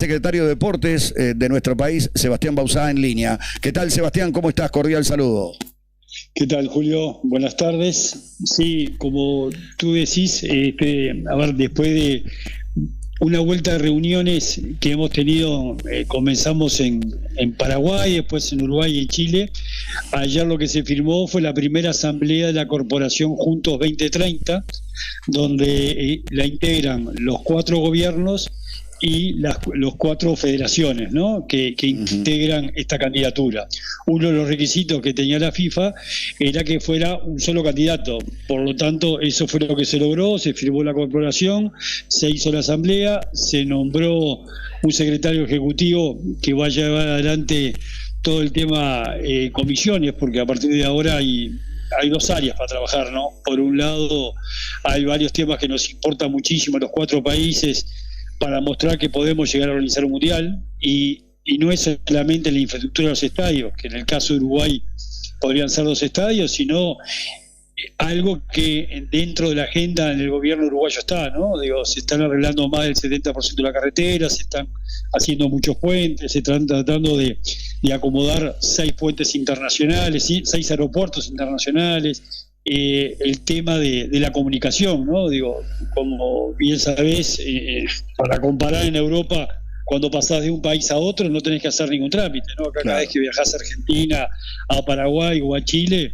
Secretario de Deportes de nuestro país, Sebastián Bauzá, en línea. ¿Qué tal, Sebastián? ¿Cómo estás? Cordial saludo. ¿Qué tal, Julio? Buenas tardes. Sí, como tú decís, después de una vuelta de reuniones que hemos tenido, comenzamos en Paraguay, después en Uruguay y en Chile. Ayer lo que se firmó fue la primera asamblea de la Corporación Juntos 2030, donde la integran los 4 gobiernos y los 4 federaciones, ¿no?, que integran esta candidatura. Uno de los requisitos que tenía la FIFA era que fuera un solo candidato. Por lo tanto, eso fue lo que se logró, se firmó la corporación, se hizo la asamblea, se nombró un secretario ejecutivo que va a llevar adelante todo el tema comisiones, porque a partir de ahora hay 2 áreas para trabajar, ¿no? Por un lado, hay varios temas que nos importan muchísimo a los 4 países, para mostrar que podemos llegar a organizar un mundial, y no es solamente la infraestructura de los estadios, que en el caso de Uruguay podrían ser 2 estadios, sino algo que dentro de la agenda en el gobierno uruguayo está, ¿no? Digo, se están arreglando más del 70% de la carretera, se están haciendo muchos puentes, se están tratando de acomodar 6 puentes internacionales, 6 aeropuertos internacionales. El tema de la comunicación, ¿no? Digo, como bien sabés, para comparar, en Europa, cuando pasás de un país a otro no tenés que hacer ningún trámite, ¿no? Acá, cada vez que viajás a Argentina, a Paraguay o a Chile,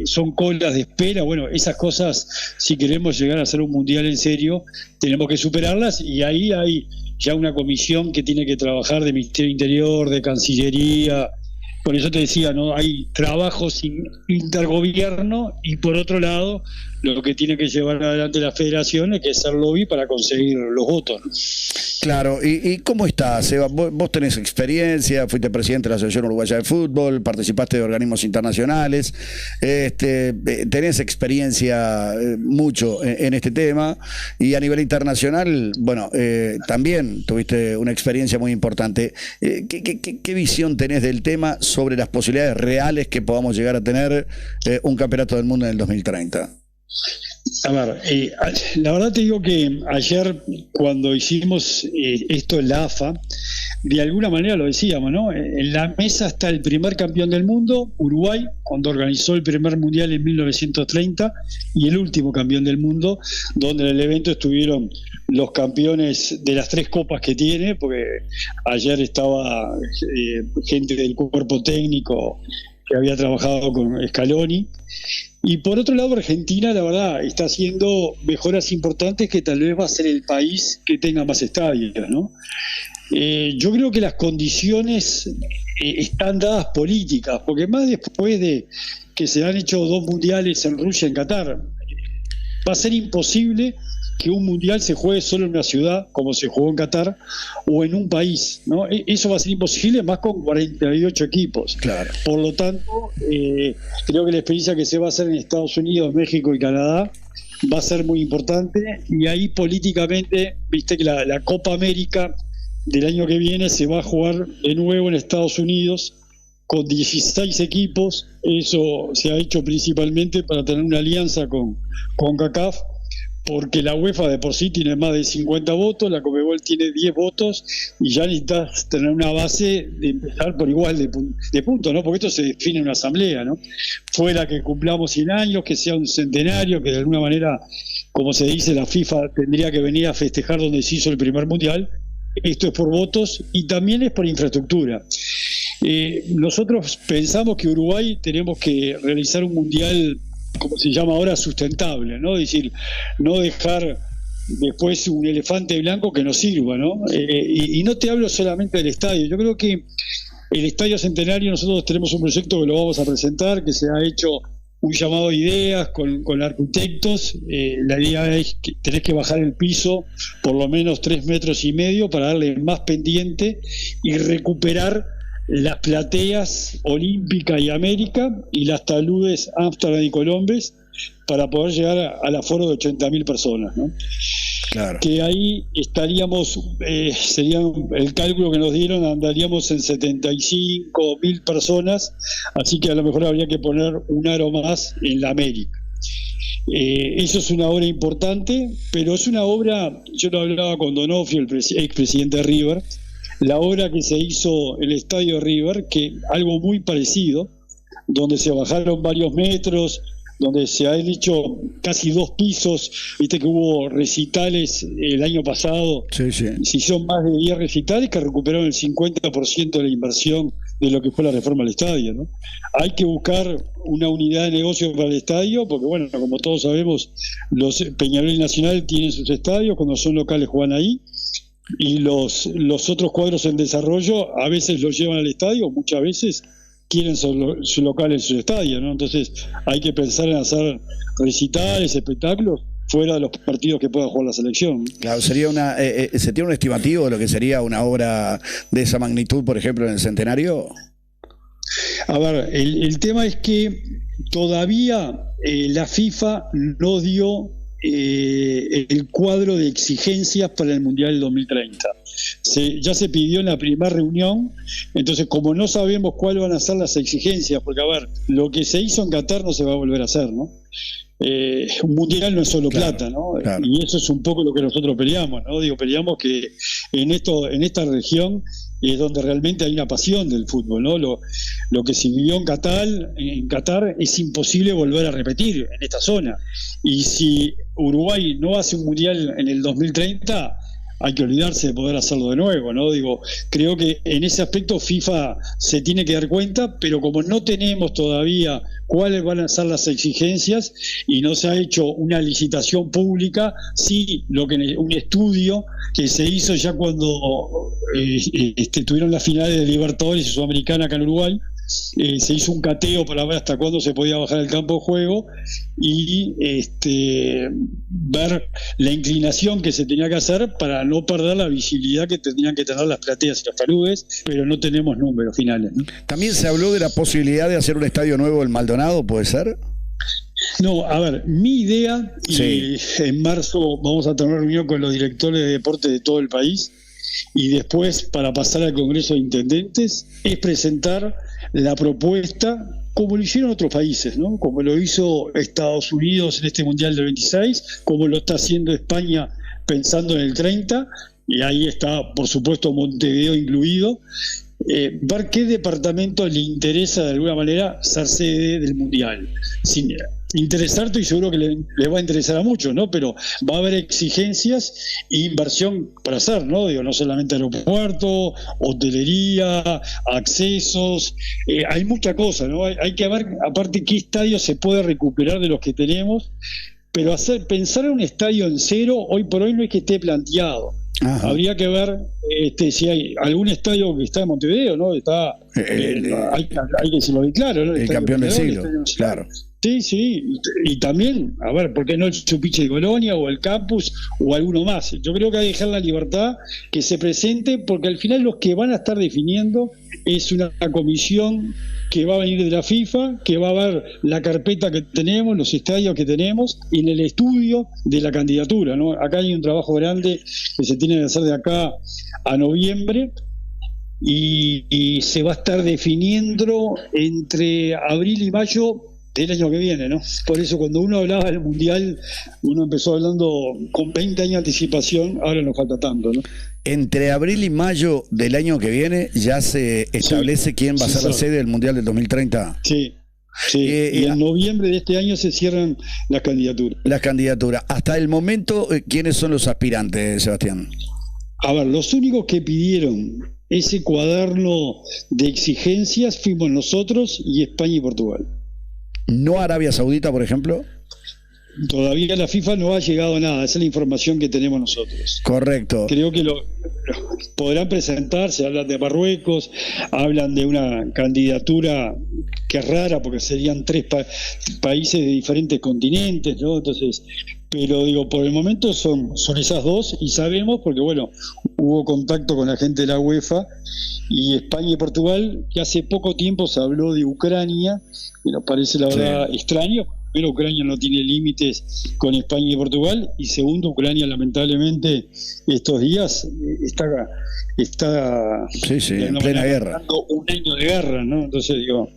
son colas de espera. Bueno, esas cosas, si queremos llegar a hacer un mundial en serio, tenemos que superarlas, y ahí hay ya una comisión que tiene que trabajar, de Ministerio Interior, de Cancillería. Por eso te decía, ¿no? Hay trabajos intergobierno, y por otro lado, lo que tiene que llevar adelante la federación es que hacer lobby para conseguir los votos, ¿no? Claro, ¿y cómo estás, Seba? Vos tenés experiencia, fuiste presidente de la Asociación Uruguaya de Fútbol, participaste de organismos internacionales, tenés experiencia mucho en este tema, y a nivel internacional, bueno, también tuviste una experiencia muy importante. ¿Qué visión tenés del tema sobre las posibilidades reales que podamos llegar a tener un campeonato del mundo en el 2030? A ver, la verdad te digo que ayer, cuando hicimos esto en la AFA, de alguna manera lo decíamos, ¿no? En la mesa está el primer campeón del mundo, Uruguay, cuando organizó el primer mundial en 1930, y el último campeón del mundo, donde en el evento estuvieron los campeones de las 3 copas que tiene, porque ayer estaba gente del cuerpo técnico que había trabajado con Scaloni. Y por otro lado, Argentina, la verdad, está haciendo mejoras importantes, que tal vez va a ser el país que tenga más estadios, ¿no? Yo creo que las condiciones están dadas políticas, porque más después de que se han hecho 2 mundiales en Rusia y en Qatar, va a ser imposible que un mundial se juegue solo en una ciudad, como se jugó en Qatar, o en un país, ¿no? Eso va a ser imposible, más con 48 equipos. Claro. Por lo tanto, creo que la experiencia que se va a hacer en Estados Unidos, México y Canadá va a ser muy importante, y ahí políticamente, viste que la Copa América del año que viene se va a jugar de nuevo en Estados Unidos con 16 equipos. Eso se ha hecho principalmente para tener una alianza con CONCACAF, porque la UEFA de por sí tiene más de 50 votos, la Conmebol tiene 10 votos, y ya necesitas tener una base de empezar por igual de puntos, ¿no? Porque esto se define en una asamblea, ¿no? Fuera que cumplamos 100 años, que sea un centenario, que de alguna manera, como se dice, la FIFA tendría que venir a festejar donde se hizo el primer mundial. Esto es por votos, y también es por infraestructura. Nosotros pensamos que Uruguay tenemos que realizar un mundial, como se llama ahora, sustentable, ¿no? Es decir, no dejar después un elefante blanco que nos sirva, ¿no? Y no te hablo solamente del estadio. Yo creo que el Estadio Centenario, nosotros tenemos un proyecto que lo vamos a presentar, que se ha hecho un llamado de ideas con arquitectos. La idea es que tenés que bajar el piso por lo menos 3,5 metros para darle más pendiente y recuperar las plateas Olímpica y América y las taludes Ámsterdam y Colombes, para poder llegar al aforo de 80.000 personas, ¿no? Claro. Que ahí estaríamos, sería el cálculo que nos dieron, andaríamos en 75.000 personas, así que a lo mejor habría que poner un aro más en la América. Eso es una obra importante, pero es una obra, yo lo hablaba con Donofrio, el expresidente de River, la obra que se hizo el estadio de River, que algo muy parecido, donde se bajaron varios metros, donde se han hecho casi 2 pisos, viste que hubo recitales el año pasado, sí. se hicieron más de 10 recitales que recuperaron el 50% de la inversión de lo que fue la reforma del estadio, ¿no? Hay que buscar una unidad de negocio para el estadio, porque bueno, como todos sabemos, los Peñarol y Nacional tienen sus estadios, cuando son locales juegan ahí, y los otros cuadros en desarrollo a veces los llevan al estadio, muchas veces quieren su local en su estadio, ¿no? Entonces hay que pensar en hacer recitales, espectáculos fuera de los partidos que pueda jugar la selección. Claro, sería ¿se tiene un estimativo de lo que sería una obra de esa magnitud, por ejemplo, en el Centenario? A ver, el tema es que todavía la FIFA no dio el cuadro de exigencias para el Mundial del 2030. Ya se pidió en la primera reunión, entonces como no sabemos cuáles van a ser las exigencias, porque a ver, lo que se hizo en Qatar no se va a volver a hacer, ¿no? Un mundial no es solo plata, ¿no? Claro. Y eso es un poco lo que nosotros peleamos, ¿no? Peleamos que en esta región es donde realmente hay una pasión del fútbol, ¿no? Lo que se vivió en Qatar es imposible volver a repetir en esta zona. Y si Uruguay no hace un mundial en el 2030, hay que olvidarse de poder hacerlo de nuevo, ¿no? Creo que en ese aspecto FIFA se tiene que dar cuenta, pero como no tenemos todavía cuáles van a ser las exigencias y no se ha hecho una licitación pública, sí un estudio que se hizo ya cuando tuvieron las finales de Libertadores y Sudamericana acá en Uruguay. Se hizo un cateo para ver hasta cuándo se podía bajar el campo de juego y ver la inclinación que se tenía que hacer para no perder la visibilidad que tendrían que tener las plateas y los taludes, pero no tenemos números finales, ¿no? También se habló de la posibilidad de hacer un estadio nuevo en Maldonado, ¿puede ser? No, a ver, mi idea, sí. En marzo vamos a tener reunión con los directores de deporte de todo el país y después para pasar al Congreso de Intendentes es presentar la propuesta como lo hicieron otros países, ¿no? Como lo hizo Estados Unidos en este Mundial del 26, como lo está haciendo España pensando en el 30, y ahí está, por supuesto, Montevideo incluido, ver qué departamento le interesa de alguna manera ser sede del Mundial. Sin interesarte, y seguro que le va a interesar a muchos, ¿no? Pero va a haber exigencias e inversión para hacer, ¿no? No solamente aeropuerto, hotelería, accesos, hay mucha cosa, ¿no? Hay que ver, aparte, qué estadio se puede recuperar de los que tenemos, pero pensar en un estadio en cero, hoy por hoy no es que esté planteado. Ajá. Habría que ver si hay algún estadio que está en Montevideo, ¿no? Hay que decirlo bien claro, ¿no? El campeón del siglo, claro. Sí, y también, a ver, ¿por qué no el Chupiche de Colonia o el Campus o alguno más? Yo creo que hay que dejar la libertad que se presente, porque al final los que van a estar definiendo es una comisión que va a venir de la FIFA, que va a ver la carpeta que tenemos, los estadios que tenemos, y en el estudio de la candidatura, ¿no? Acá hay un trabajo grande que se tiene que hacer de acá a noviembre, y se va a estar definiendo entre abril y mayo del año que viene, ¿no? Por eso cuando uno hablaba del Mundial, uno empezó hablando con 20 años de anticipación, ahora nos falta tanto, ¿no? Entre abril y mayo del año que viene ya se establece quién va a ser la sede del Mundial del 2030. Sí. Y en noviembre de este año se cierran las candidaturas. Las candidaturas. Hasta el momento, ¿quiénes son los aspirantes, Sebastián? A ver, los únicos que pidieron ese cuaderno de exigencias fuimos nosotros y España y Portugal. ¿No Arabia Saudita, por ejemplo? Todavía la FIFA no ha llegado a nada, esa es la información que tenemos nosotros. Correcto. Creo que podrán presentarse, hablan de Marruecos, hablan de una candidatura que es rara porque serían 3 países de diferentes continentes, ¿no? Entonces, pero por el momento son esas 2 y sabemos porque, bueno, hubo contacto con la gente de la UEFA y España y Portugal, que hace poco tiempo se habló de Ucrania, que nos parece la verdad extraño. Primero, Ucrania no tiene límites con España y Portugal, y segundo, Ucrania lamentablemente estos días está está en plena guerra. Un año de guerra, ¿no? Entonces digo,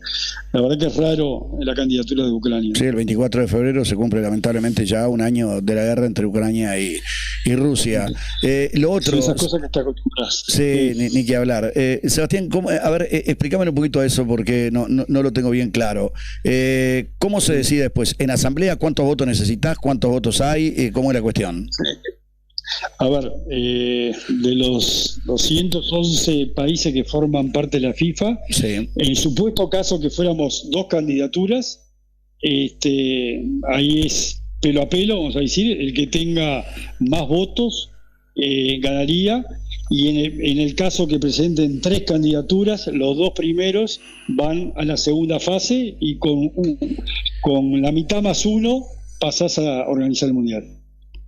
la verdad que es raro la candidatura de Ucrania. Sí, el 24 de febrero se cumple lamentablemente ya un año de la guerra entre Ucrania y Rusia. Lo otro... Son esas cosas que está acostumbradas. Sí, ni que hablar. Sebastián, a ver, explícame un poquito eso porque no lo tengo bien claro. ¿Cómo se decide después? ¿En asamblea cuántos votos necesitas? ¿Cuántos votos hay? ¿Cómo es la cuestión? A ver, de los 211 países que forman parte de la FIFA, sí, en el supuesto caso que fuéramos 2 candidaturas, ahí es pelo a pelo, vamos a decir, el que tenga más votos ganaría, y en el caso que presenten 3 candidaturas, los 2 primeros van a la segunda fase y con la mitad más 1 pasás a organizar el Mundial.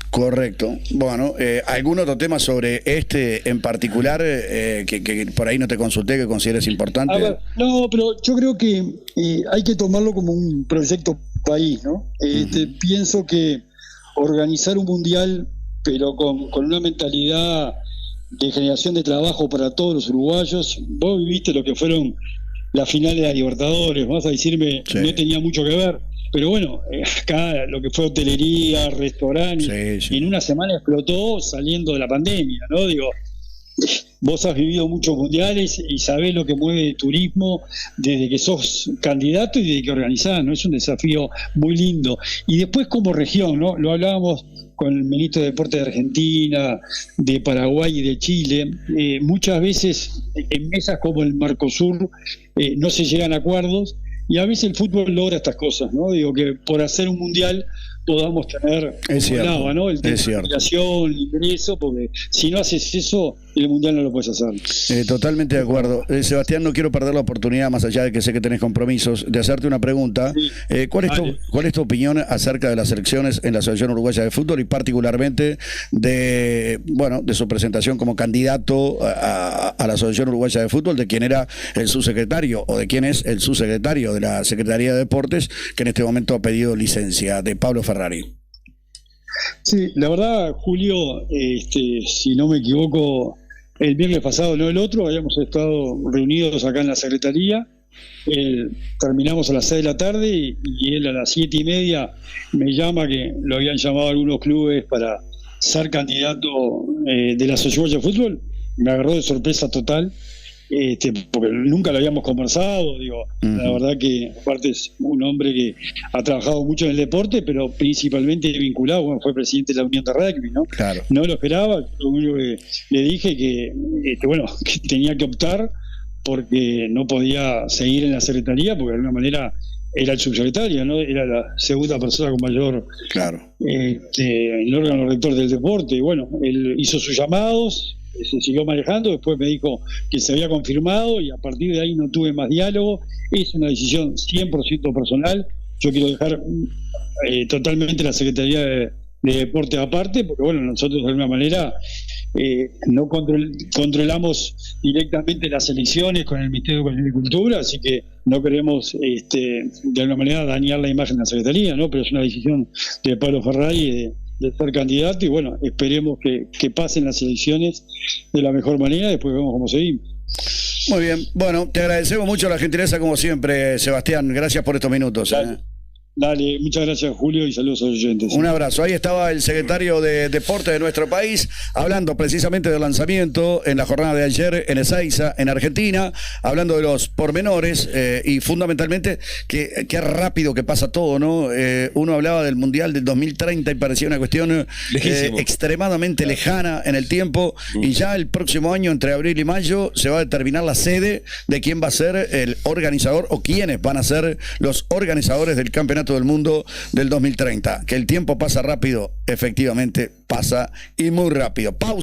Correcto. Bueno, ¿algún otro tema sobre este en particular que por ahí no te consulté, que consideres importante? A ver, no, pero yo creo que hay que tomarlo como un proyecto país, ¿no? Pienso que organizar un mundial, pero con una mentalidad de generación de trabajo para todos los uruguayos. Vos viviste lo que fueron las finales de la Libertadores, vas a decirme, sí, no tenía mucho que ver. Pero bueno, acá lo que fue hotelería, restaurantes, sí, en una semana explotó saliendo de la pandemia, ¿no? Digo, vos has vivido muchos mundiales y sabés lo que mueve el turismo desde que sos candidato y desde que organizás, ¿no? Es un desafío muy lindo. Y después como región, ¿no? Lo hablábamos con el ministro de Deportes de Argentina, de Paraguay y de Chile. Muchas veces en mesas como el Mercosur no se llegan a acuerdos. Y a veces el fútbol logra estas cosas, ¿no? Digo, que por hacer un mundial podamos tener ¿no? El tema de migración, el ingreso, porque si no haces eso, el mundial no lo puedes hacer. Totalmente de acuerdo. Sebastián, no quiero perder la oportunidad, más allá de que sé que tenés compromisos, de hacerte una pregunta. Sí. ¿Cuál es tu opinión acerca de las elecciones en la Asociación Uruguaya de Fútbol y particularmente de su presentación como candidato a la Asociación Uruguaya de Fútbol, de quien era el subsecretario o de quien es el subsecretario de la Secretaría de Deportes, que en este momento ha pedido licencia, de Pablo Ferrari? Sí, la verdad, Julio, si no me equivoco, el viernes pasado, no el otro, habíamos estado reunidos acá en la Secretaría. Terminamos a las 6 de la tarde y él a las 7:30 me llama, que lo habían llamado algunos clubes para ser candidato de la Asociación de Fútbol. Me agarró de sorpresa total, porque nunca lo habíamos conversado. Digo, la verdad que aparte es un hombre que ha trabajado mucho en el deporte, pero principalmente vinculado, fue presidente de la Unión de Rugby, ¿no? Claro. No lo esperaba. Lo único que le dije que tenía que optar porque no podía seguir en la secretaría, porque de alguna manera era el subsecretario, ¿no? Era la segunda persona con mayor, claro, el órgano rector del deporte. Y bueno, él hizo sus llamados, se siguió manejando, después me dijo que se había confirmado y a partir de ahí no tuve más diálogo. Es una decisión 100% personal. Yo quiero dejar totalmente la Secretaría de Deporte aparte, porque bueno, nosotros de alguna manera no controlamos directamente las elecciones con el Ministerio de Agricultura, así que no queremos de alguna manera dañar la imagen de la Secretaría, ¿no? Pero es una decisión de Pablo Ferrari de ser candidato y bueno, esperemos que pasen las elecciones de la mejor manera, después vemos cómo seguimos. Muy bien, bueno, te agradecemos mucho la gentileza como siempre, Sebastián, gracias por estos minutos. Dale, muchas gracias, Julio, y saludos a los oyentes. Un abrazo. Ahí estaba el secretario de Deporte de nuestro país, hablando precisamente del lanzamiento en la jornada de ayer en Ezeiza, en Argentina, hablando de los pormenores y fundamentalmente qué rápido que pasa todo, ¿no? Uno hablaba del Mundial del 2030 y parecía una cuestión extremadamente lejana en el tiempo, y ya el próximo año, entre abril y mayo, se va a determinar la sede de quién va a ser el organizador o quiénes van a ser los organizadores del Campeonato del Mundo del 2030. Que el tiempo pasa rápido, efectivamente pasa y muy rápido. Pausa.